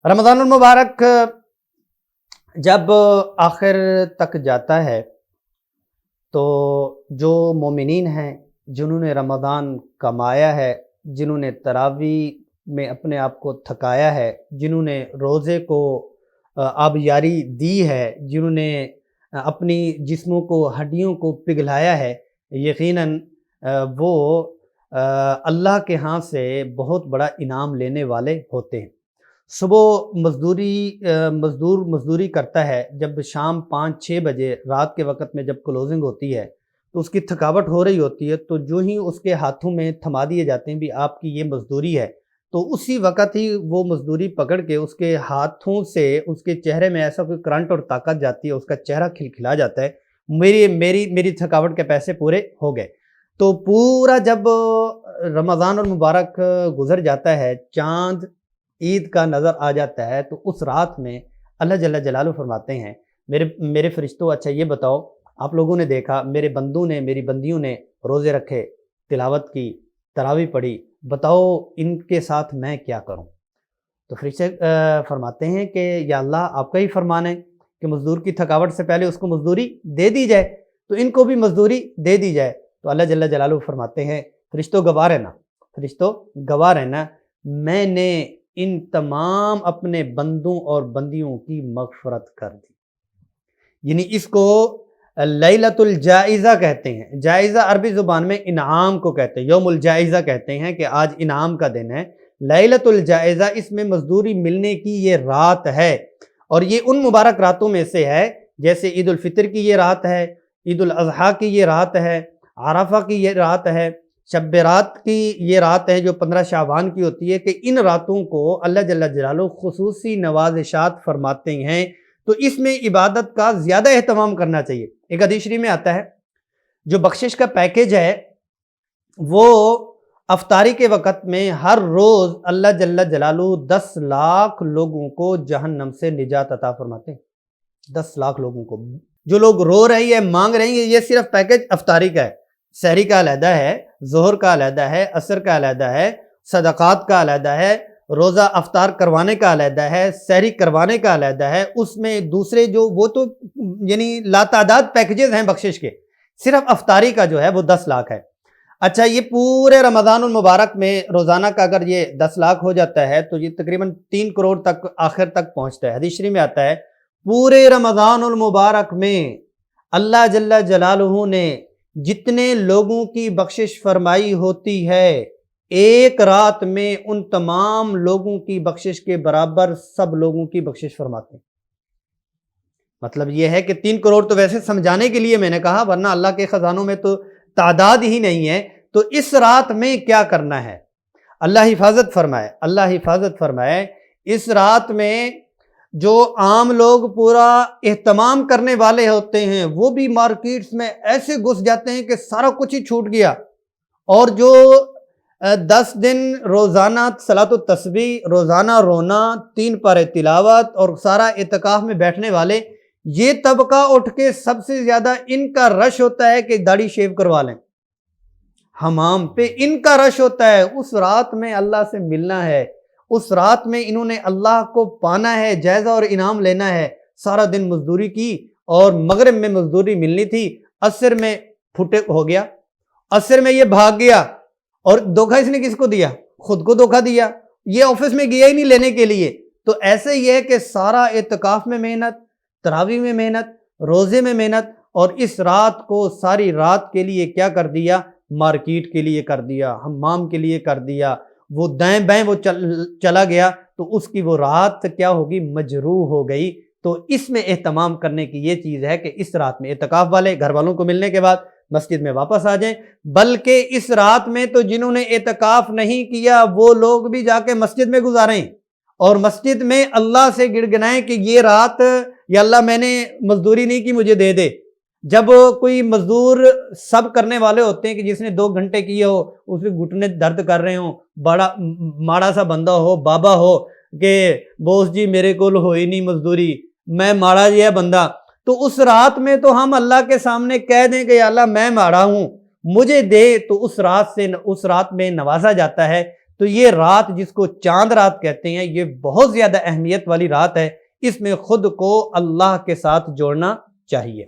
رمضان المبارک جب آخر تک جاتا ہے تو جو مومنین ہیں جنہوں نے رمضان کمایا ہے، جنہوں نے تراویح میں اپنے آپ کو تھکایا ہے، جنہوں نے روزے کو آبیاری دی ہے، جنہوں نے اپنی جسموں کو ہڈیوں کو پگھلایا ہے، یقیناً وہ اللہ کے ہاں سے بہت بڑا انعام لینے والے ہوتے ہیں۔ صبح مزدوری کرتا ہے، جب شام 5-6 بجے رات کے وقت میں جب کلوزنگ ہوتی ہے تو اس کی تھکاوٹ ہو رہی ہوتی ہے، تو جو ہی اس کے ہاتھوں میں تھما دیے جاتے ہیں بھی آپ کی یہ مزدوری ہے، تو اسی وقت ہی وہ مزدوری پکڑ کے اس کے ہاتھوں سے اس کے چہرے میں ایسا کوئی کرنٹ اور طاقت جاتی ہے، اس کا چہرہ کھلکھلا جاتا ہے، میری تھکاوٹ کے پیسے پورے ہو گئے۔ تو پورا جب رمضان المبارک گزر جاتا ہے، چاند عید کا نظر آ جاتا ہے، تو اس رات میں اللہ جل جلالہ فرماتے ہیں میرے فرشتوں، اچھا یہ بتاؤ، آپ لوگوں نے دیکھا میرے بندوں نے، میری بندیوں نے روزے رکھے، تلاوت کی، تراویح پڑھی، بتاؤ ان کے ساتھ میں کیا کروں؟ تو فرشتے فرماتے ہیں کہ یا اللہ آپ کا ہی فرمان ہے کہ مزدور کی تھکاوٹ سے پہلے اس کو مزدوری دے دی جائے، تو ان کو بھی مزدوری دے دی جائے۔ تو اللہ جل جلالہ فرماتے ہیں فرشتوں گواہ رہنا، میں نے ان تمام اپنے بندوں اور بندیوں کی مغفرت کر دی۔ یعنی اس کو لیلۃ الجائزہ کہتے ہیں۔ جائزہ عربی زبان میں انعام کو کہتے ہیں، یوم الجائزہ کہتے ہیں کہ آج انعام کا دن ہے۔ لیلۃ الجائزہ، اس میں مزدوری ملنے کی یہ رات ہے، اور یہ ان مبارک راتوں میں سے ہے جیسے عید الفطر کی یہ رات ہے، عید الاضحیٰ کی یہ رات ہے، عرفہ کی یہ رات ہے، شب برات کی یہ رات ہے جو 15 شعبان کی ہوتی ہے، کہ ان راتوں کو اللہ جل جلالہ خصوصی نوازشات فرماتے ہیں، تو اس میں عبادت کا زیادہ اہتمام کرنا چاہیے۔ ایک حدیث شریف میں آتا ہے جو بخشش کا پیکیج ہے وہ افطاری کے وقت میں ہر روز اللہ جل جلالہ 10 لاکھ لوگوں کو جہنم سے نجات عطا فرماتے ہیں۔ 10 لاکھ لوگوں کو، جو لوگ رو رہی ہے، مانگ رہی ہیں، یہ صرف پیکیج افطاری کا ہے۔ سحری کا علیحدہ ہے، ظہر کا علیحدہ ہے، عصر کا علیحدہ ہے، صدقات کا علیحدہ ہے، روزہ افطار کروانے کا علیحدہ ہے، سحری کروانے کا علیحدہ ہے، اس میں دوسرے جو وہ تو یعنی لاتعداد پیکیجز ہیں بخشش کے، صرف افطاری کا جو ہے وہ 10 لاکھ ہے۔ اچھا، یہ پورے رمضان المبارک میں روزانہ کا اگر یہ 10 لاکھ ہو جاتا ہے تو یہ تقریباً 3 کروڑ تک آخر تک پہنچتا ہے۔ حدیث شریف میں آتا ہے پورے رمضان المبارک میں اللہ جل جلالہ نے جتنے لوگوں کی بخشش فرمائی ہوتی ہے، ایک رات میں ان تمام لوگوں کی بخشش کے برابر سب لوگوں کی بخشش فرماتے ہیں۔ مطلب یہ ہے کہ 3 کروڑ تو ویسے سمجھانے کے لیے میں نے کہا، ورنہ اللہ کے خزانوں میں تو تعداد ہی نہیں ہے۔ تو اس رات میں کیا کرنا ہے؟ اللہ حفاظت فرمائے اس رات میں جو عام لوگ پورا اہتمام کرنے والے ہوتے ہیں وہ بھی مارکیٹس میں ایسے گھس جاتے ہیں کہ سارا کچھ ہی چھوٹ گیا، اور جو 10 دن روزانہ صلاۃ و تسبیح، روزانہ رونا، 3 پارے تلاوت اور سارا اعتکاف میں بیٹھنے والے، یہ طبقہ اٹھ کے سب سے زیادہ ان کا رش ہوتا ہے کہ داڑھی شیو کروا لیں، حمام پہ ان کا رش ہوتا ہے۔ اس رات میں اللہ سے ملنا ہے، اس رات میں انہوں نے اللہ کو پانا ہے، جائزہ اور انعام لینا ہے۔ سارا دن مزدوری کی اور مغرب میں مزدوری ملنی تھی، عصر میں پھٹے ہو گیا، عصر میں یہ بھاگ گیا، اور دھوکہ اس نے کس کو دیا؟ خود کو دھوکہ دیا، یہ آفس میں گیا ہی نہیں لینے کے لیے۔ تو ایسے ہی ہے کہ سارا اعتکاف میں محنت، تراویح میں محنت، روزے میں محنت، اور اس رات کو ساری رات کے لیے کیا کر دیا؟ مارکیٹ کے لیے کر دیا، حمام کے لیے کر دیا، وہ دائیں بائیں وہ چلا گیا، تو اس کی وہ رات کیا ہوگی؟ مجروح ہو گئی۔ تو اس میں اہتمام کرنے کی یہ چیز ہے کہ اس رات میں اعتکاف والے گھر والوں کو ملنے کے بعد مسجد میں واپس آ جائیں، بلکہ اس رات میں تو جنہوں نے اعتکاف نہیں کیا وہ لوگ بھی جا کے مسجد میں گزاریں، اور مسجد میں اللہ سے گڑگڑائیں کہ یہ رات یا اللہ میں نے مزدوری نہیں کی، مجھے دے دے۔ جب کوئی مزدور سب کرنے والے ہوتے ہیں کہ جس نے 2 گھنٹے کیے ہو، اس کے گھٹنے درد کر رہے ہوں، بڑا ماڑا سا بندہ ہو، بابا ہو کہ بوس جی میرے کول ہوئی نہیں مزدوری، میں ماڑا جی ہے بندہ، تو اس رات میں تو ہم اللہ کے سامنے کہہ دیں کہ یا اللہ میں ماڑا ہوں، مجھے دے، تو اس رات میں نوازا جاتا ہے۔ تو یہ رات جس کو چاند رات کہتے ہیں یہ بہت زیادہ اہمیت والی رات ہے، اس میں خود کو اللہ کے ساتھ جوڑنا چاہیے۔